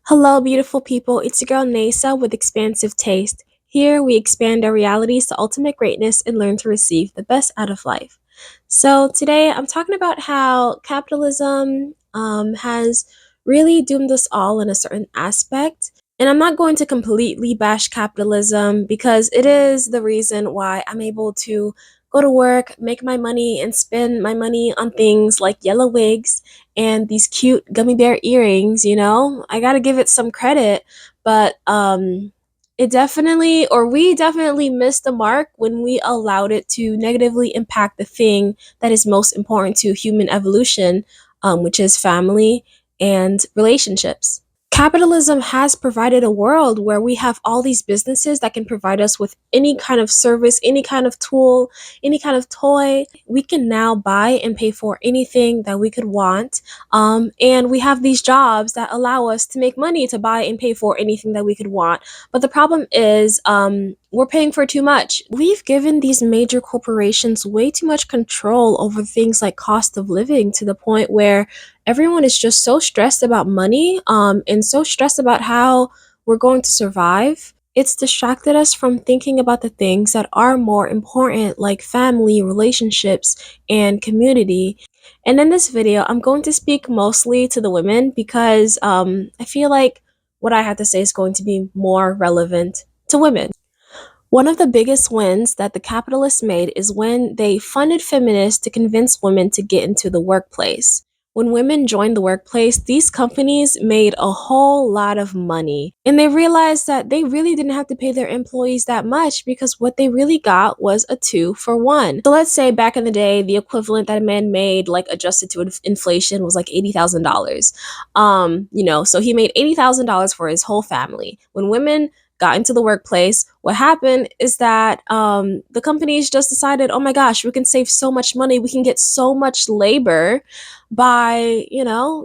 Hello, beautiful people. It's your girl Neyssa with XPansive Taste. Here, we expand our realities to ultimate greatness and learn to receive the best out of life. So, today I'm talking about how capitalism has really doomed us all in a certain aspect. And I'm not going to completely bash capitalism because it is the reason why I'm able to go to work, make my money, and spend my money on things like yellow wigs and these cute gummy bear earrings. I got to give it some credit, but it definitely, or we definitely missed the mark when we allowed it to negatively impact the thing that is most important to human evolution, which is family and relationships. Capitalism has provided a world where we have all these businesses that can provide us with any kind of service, any kind of tool, any kind of toy. We can now buy and pay for anything that we could want. And we have these jobs that allow us to make money to buy and pay for anything that we could want. But the problem is, we're paying for too much. We've given these major corporations way too much control over things like cost of living to the point where everyone is just so stressed about money and so stressed about how we're going to survive. It's distracted us from thinking about the things that are more important, like family, relationships, and community. And in this video, I'm going to speak mostly to the women because I feel like what I have to say is going to be more relevant to women. One of the biggest wins that the capitalists made is when they funded feminists to convince women to get into the workplace. When women joined the workplace, these companies made a whole lot of money. And they realized that they really didn't have to pay their employees that much because what they really got was a 2 for 1. So let's say back in the day, the equivalent that a man made, like adjusted to inflation, was like $80,000. So he made $80,000 for his whole family. When women got into the workplace, what happened is that the companies just decided, oh my gosh, we can save so much money. We can get so much labor by,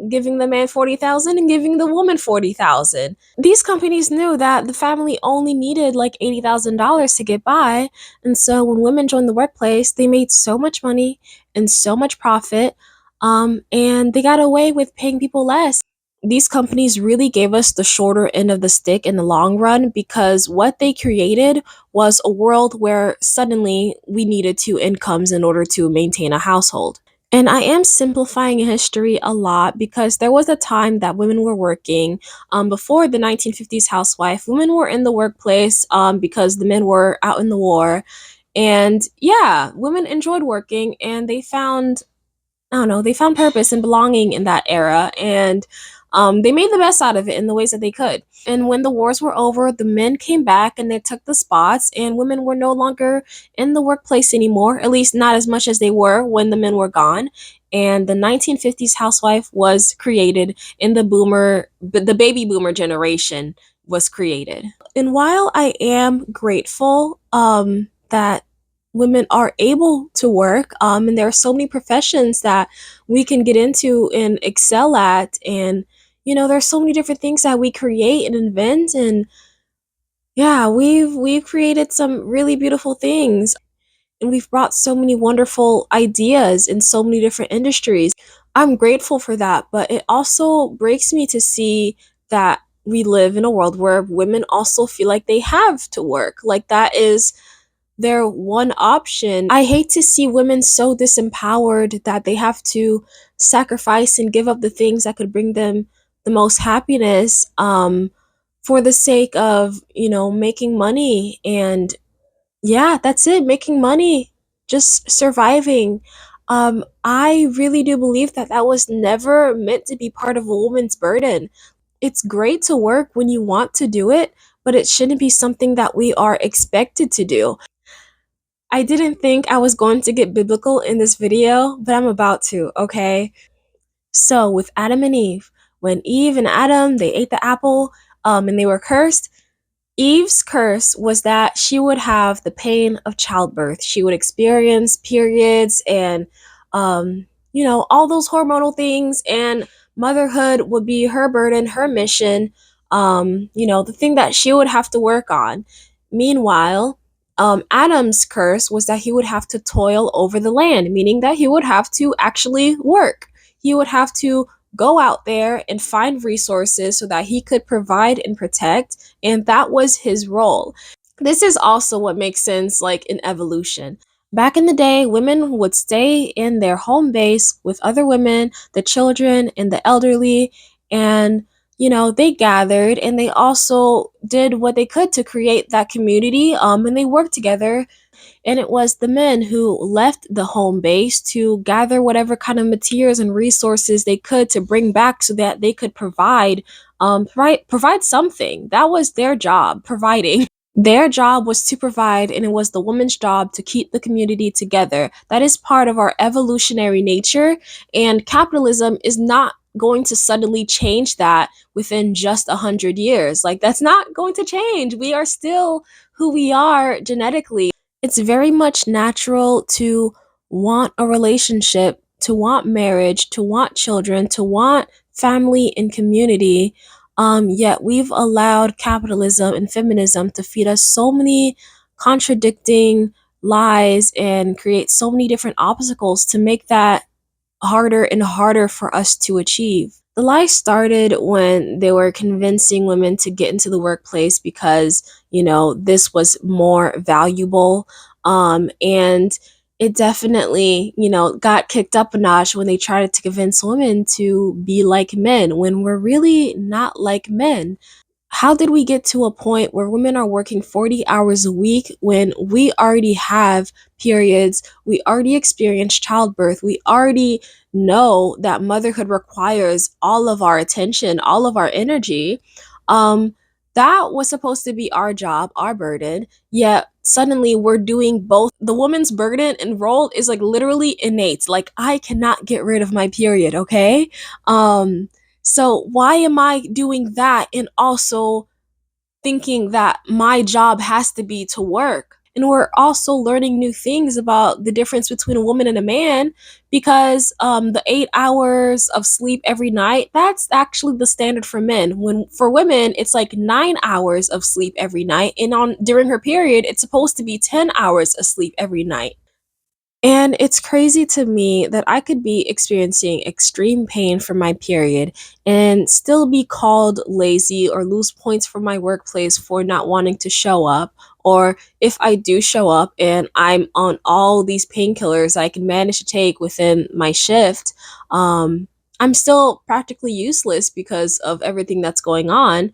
giving the man 40,000 and giving the woman 40,000. These companies knew that the family only needed like $80,000 to get by. And so when women joined the workplace, they made so much money and so much profit. And they got away with paying people less. These companies really gave us the shorter end of the stick in the long run because what they created was a world where suddenly we needed two incomes in order to maintain a household. And I am simplifying history a lot because there was a time that women were working. Before the 1950s housewife, women were in the workplace because the men were out in the war. And yeah, women enjoyed working and they found, I don't know, they found purpose and belonging in that era, and they made the best out of it in the ways that they could. And when the wars were over, the men came back and they took the spots, and women were no longer in the workplace anymore, at least not as much as they were when the men were gone. And the 1950s housewife was created, and the baby boomer generation was created. And while I am grateful that women are able to work, and there are so many professions that we can get into and excel at, and there's so many different things that we create and invent, and yeah, we've created some really beautiful things, and we've brought so many wonderful ideas in so many different industries. I'm grateful for that, but it also breaks me to see that we live in a world where women also feel like they have to work, like that is their one option. I hate to see women so disempowered that they have to sacrifice and give up the things that could bring them the most happiness, for the sake of, making money. And yeah, that's it, making money, just surviving. I really do believe that that was never meant to be part of a woman's burden. It's great to work when you want to do it, but it shouldn't be something that we are expected to do. I didn't think I was going to get biblical in this video, but I'm about to, okay? So, with Adam and Eve, when Eve and Adam, they ate the apple, and they were cursed, Eve's curse was that she would have the pain of childbirth. She would experience periods and, all those hormonal things, and motherhood would be her burden, her mission, the thing that she would have to work on. Meanwhile, Adam's curse was that he would have to toil over the land, meaning that he would have to actually work. He would have to go out there and find resources so that he could provide and protect, and that was his role. This is also what makes sense, like in evolution. Back in the day, women would stay in their home base with other women, the children, and the elderly, and they gathered and they also did what they could to create that community, and they worked together. And it was the men who left the home base to gather whatever kind of materials and resources they could to bring back so that they could provide something. That was their job, providing. Their job was to provide, and it was the woman's job to keep the community together. That is part of our evolutionary nature, and capitalism is not going to suddenly change that within just 100 years. Like, that's not going to change. We are still who we are genetically. It's very much natural to want a relationship, to want marriage, to want children, to want family and community. Yet we've allowed capitalism and feminism to feed us so many contradicting lies and create so many different obstacles to make that harder and harder for us to achieve. The lie started when they were convincing women to get into the workplace because, this was more valuable. And it definitely, got kicked up a notch when they tried to convince women to be like men when we're really not like men. How did we get to a point where women are working 40 hours a week when we already have periods, we already experience childbirth, we already know that motherhood requires all of our attention, all of our energy? That was supposed to be our job, our burden, yet suddenly we're doing both. The woman's burden and role is like literally innate. Like, I cannot get rid of my period, okay? So why am I doing that and also thinking that my job has to be to work? And we're also learning new things about the difference between a woman and a man because the 8 hours of sleep every night, that's actually the standard for men. When for women, it's like 9 hours of sleep every night. And on during her period, it's supposed to be 10 hours of sleep every night. And it's crazy to me that I could be experiencing extreme pain from my period and still be called lazy or lose points from my workplace for not wanting to show up. Or if I do show up and I'm on all these painkillers I can manage to take within my shift, I'm still practically useless because of everything that's going on.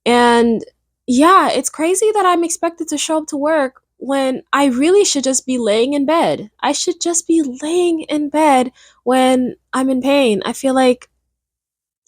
And yeah, it's crazy that I'm expected to show up to work when I really should just be laying in bed. I should just be laying in bed when I'm in pain. I feel like,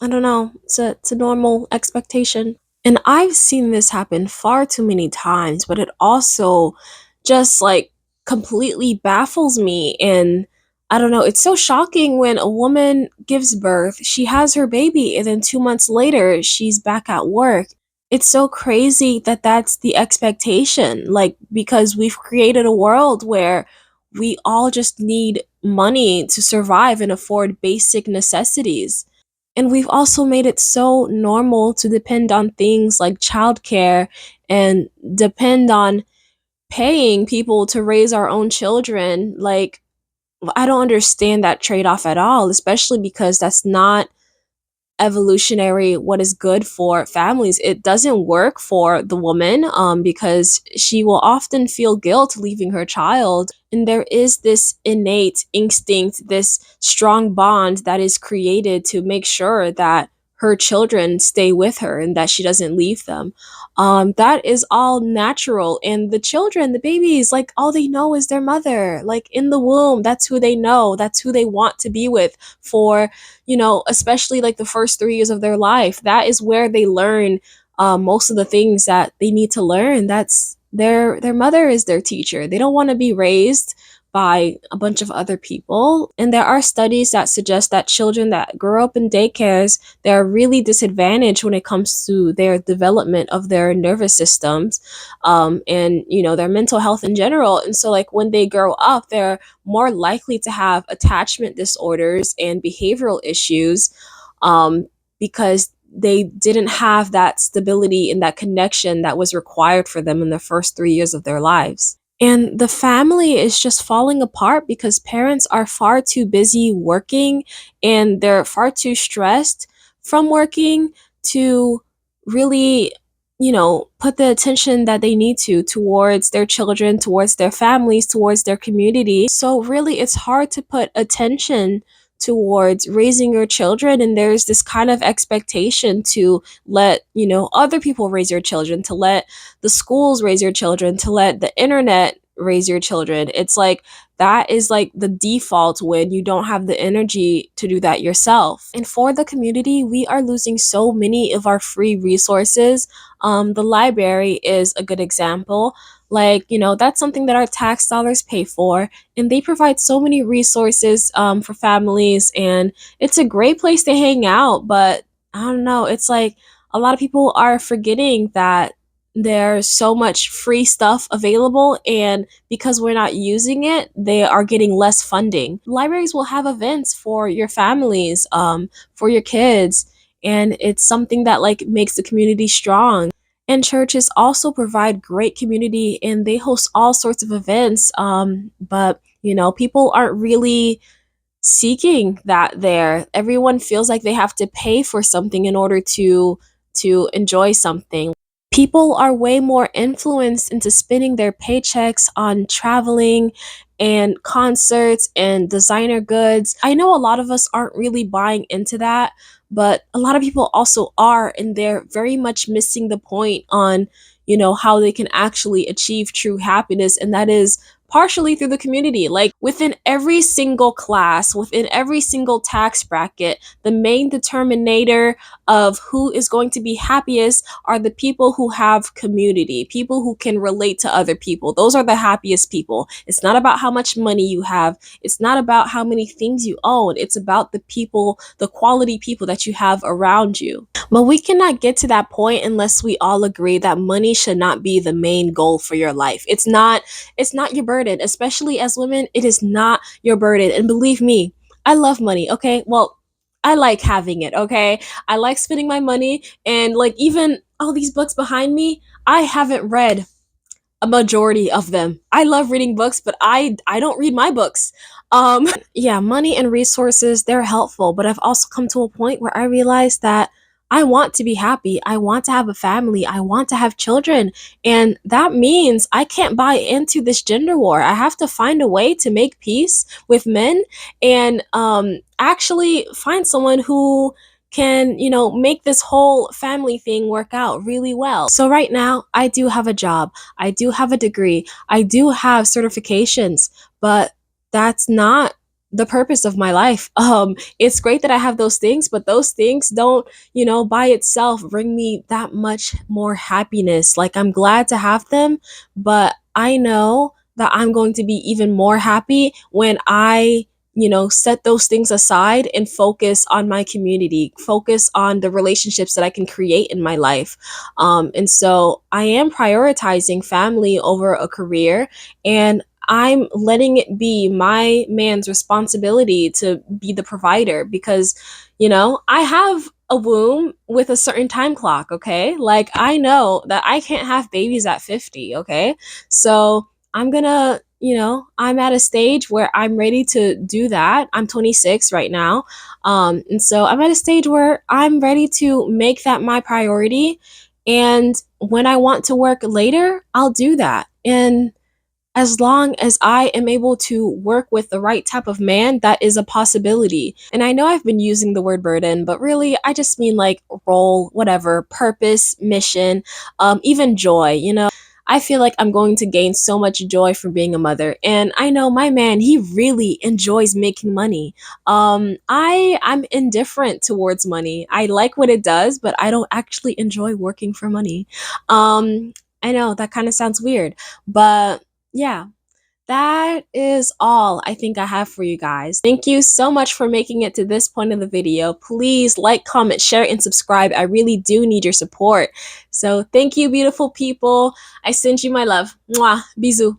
I don't know, it's a normal expectation. And I've seen this happen far too many times, but it also just like completely baffles me. And I don't know, it's so shocking when a woman gives birth, she has her baby, and then 2 months later, she's back at work. It's so crazy that that's the expectation, like, because we've created a world where we all just need money to survive and afford basic necessities. And we've also made it so normal to depend on things like childcare and depend on paying people to raise our own children. Like, I don't understand that trade off at all, especially because that's not evolutionary what is good for families. It doesn't work for the woman, because she will often feel guilt leaving her child, and there is this innate instinct, this strong bond that is created to make sure that her children stay with her and that she doesn't leave them. That is all natural, and the children, the babies, like, all they know is their mother. Like, in the womb, that's who they know, that's who they want to be with for, especially like the first 3 years of their life. That is where they learn most of the things that they need to learn. That's their mother is their teacher. They don't want to be raised by a bunch of other people. And there are studies that suggest that children that grow up in daycares, they're really disadvantaged when it comes to their development of their nervous systems, and their mental health in general. And so, like, when they grow up, they're more likely to have attachment disorders and behavioral issues, because they didn't have that stability and that connection that was required for them in the first 3 years of their lives. And the family is just falling apart because parents are far too busy working and they're far too stressed from working to really, put the attention that they need to towards their children, towards their families, towards their community. So really it's hard to put attention towards raising your children, and there's this kind of expectation to let, other people raise your children, to let the schools raise your children, to let the internet raise your children. It's like that is like the default when you don't have the energy to do that yourself. And for the community, we are losing so many of our free resources. The library is a good example. Like, that's something that our tax dollars pay for, and they provide so many resources for families, and it's a great place to hang out. But I don't know, it's like a lot of people are forgetting that there's so much free stuff available, and because we're not using it, they are getting less funding. Libraries will have events for your families, for your kids, and it's something that like makes the community strong. And churches also provide great community, and they host all sorts of events, but people aren't really seeking that there. Everyone feels like they have to pay for something in order to enjoy something. People are way more influenced into spending their paychecks on traveling and concerts and designer goods. I know a lot of us aren't really buying into that, but a lot of people also are, and they're very much missing the point on, how they can actually achieve true happiness, and that is partially through the community. Like within every single class, within every single tax bracket, the main determinator of who is going to be happiest are the people who have community, people who can relate to other people. Those are the happiest people. It's not about how much money you have. It's not about how many things you own. It's about the people, the quality people that you have around you. But we cannot get to that point unless we all agree that money should not be the main goal for your life. It's not your burden, especially as women. It is not your burden. And believe me, I love money, okay? Well, I like having it, okay? I like spending my money, and like even all these books behind me, I haven't read a majority of them. I love reading books, but I don't read my books. Yeah, money and resources, they're helpful, but I've also come to a point where I realize that I want to be happy. I want to have a family. I want to have children. And that means I can't buy into this gender war. I have to find a way to make peace with men and actually find someone who can, make this whole family thing work out really well. So right now, I do have a job. I do have a degree. I do have certifications, but that's not the purpose of my life. It's great that I have those things, but those things don't, by itself bring me that much more happiness. Like I'm glad to have them, but I know that I'm going to be even more happy when I set those things aside and focus on my community, focus on the relationships that I can create in my life. And so I am prioritizing family over a career, and I'm letting it be my man's responsibility to be the provider because, I have a womb with a certain time clock, okay? Like I know that I can't have babies at 50, okay? So I'm gonna, I'm at a stage where I'm ready to do that. I'm 26 right now. And so I'm at a stage where I'm ready to make that my priority. And when I want to work later, I'll do that. And as long as I am able to work with the right type of man, that is a possibility. And I know I've been using the word burden, but really I just mean like role, whatever, purpose, mission, even joy, I feel like I'm going to gain so much joy from being a mother. And I know my man, he really enjoys making money. I'm indifferent towards money. I like what it does, but I don't actually enjoy working for money. I know that kind of sounds weird, but yeah, that is all I think I have for you guys. Thank you so much for making it to this point of the video. Please like, comment, share, and subscribe. I really do need your support. So thank you, beautiful people. I send you my love. Mwah. Bisous.